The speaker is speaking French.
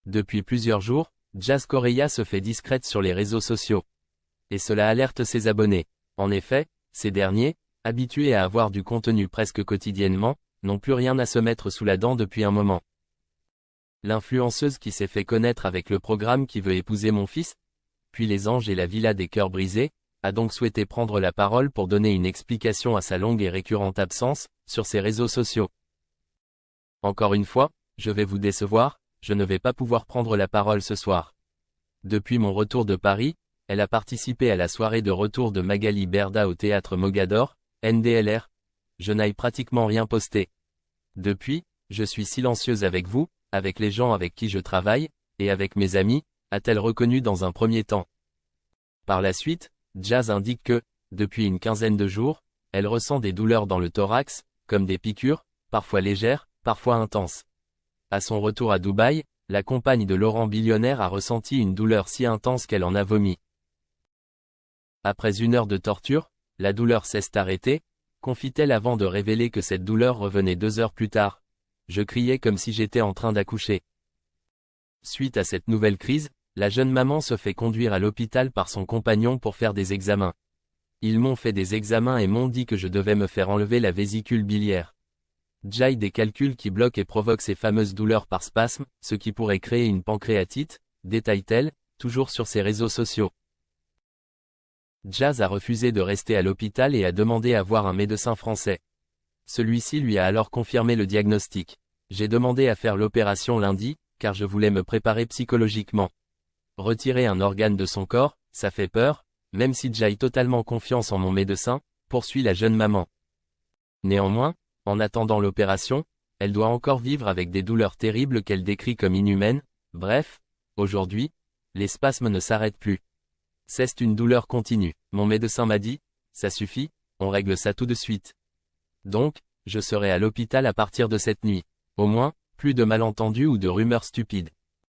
Depuis plusieurs jours, Jazz Correia se fait discrète sur les réseaux sociaux. Et cela alerte ses abonnés. En effet, ces derniers, habitués à avoir du contenu presque quotidiennement, n'ont plus rien à se mettre sous la dent depuis un moment. L'influenceuse qui s'est fait connaître avec le programme Qui veut épouser mon fils, puis Les Anges et la Villa des cœurs brisés, a donc souhaité prendre la parole pour donner une explication à sa longue et récurrente absence, sur ses réseaux sociaux. Encore une fois, je vais vous décevoir, je ne vais pas pouvoir prendre la parole ce soir. Depuis mon retour de Paris, elle a participé à la soirée de retour de Magali Berda au théâtre Mogador, NDLR. Je n'ai pratiquement rien posté. Depuis, je suis silencieuse avec vous, avec les gens avec qui je travaille, et avec mes amis, a-t-elle reconnu dans un premier temps. Par la suite, Jazz indique que, depuis une quinzaine de jours, elle ressent des douleurs dans le thorax, comme des piqûres, parfois légères, parfois intenses. À son retour à Dubaï, la compagne de Laurent Billionnaire a ressenti une douleur si intense qu'elle en a vomi. Après 1 heure de torture, la douleur s'est arrêtée, confie-t-elle avant de révéler que cette douleur revenait 2 heures plus tard. Je criais comme si j'étais en train d'accoucher. Suite à cette nouvelle crise, la jeune maman se fait conduire à l'hôpital par son compagnon pour faire des examens. Ils m'ont fait des examens et m'ont dit que je devais me faire enlever la vésicule biliaire. J'ai des calculs qui bloquent et provoquent ces fameuses douleurs par spasme, ce qui pourrait créer une pancréatite, détaille-t-elle, toujours sur ses réseaux sociaux. Jazz a refusé de rester à l'hôpital et a demandé à voir un médecin français. Celui-ci lui a alors confirmé le diagnostic. J'ai demandé à faire l'opération lundi, car je voulais me préparer psychologiquement. Retirer un organe de son corps, ça fait peur, même si j'ai totalement confiance en mon médecin, poursuit la jeune maman. Néanmoins, en attendant l'opération, elle doit encore vivre avec des douleurs terribles qu'elle décrit comme inhumaines. Bref, aujourd'hui, les spasmes ne s'arrêtent plus. C'est une douleur continue. Mon médecin m'a dit, ça suffit, on règle ça tout de suite. Donc, je serai à l'hôpital à partir de cette nuit. Au moins, plus de malentendus ou de rumeurs stupides.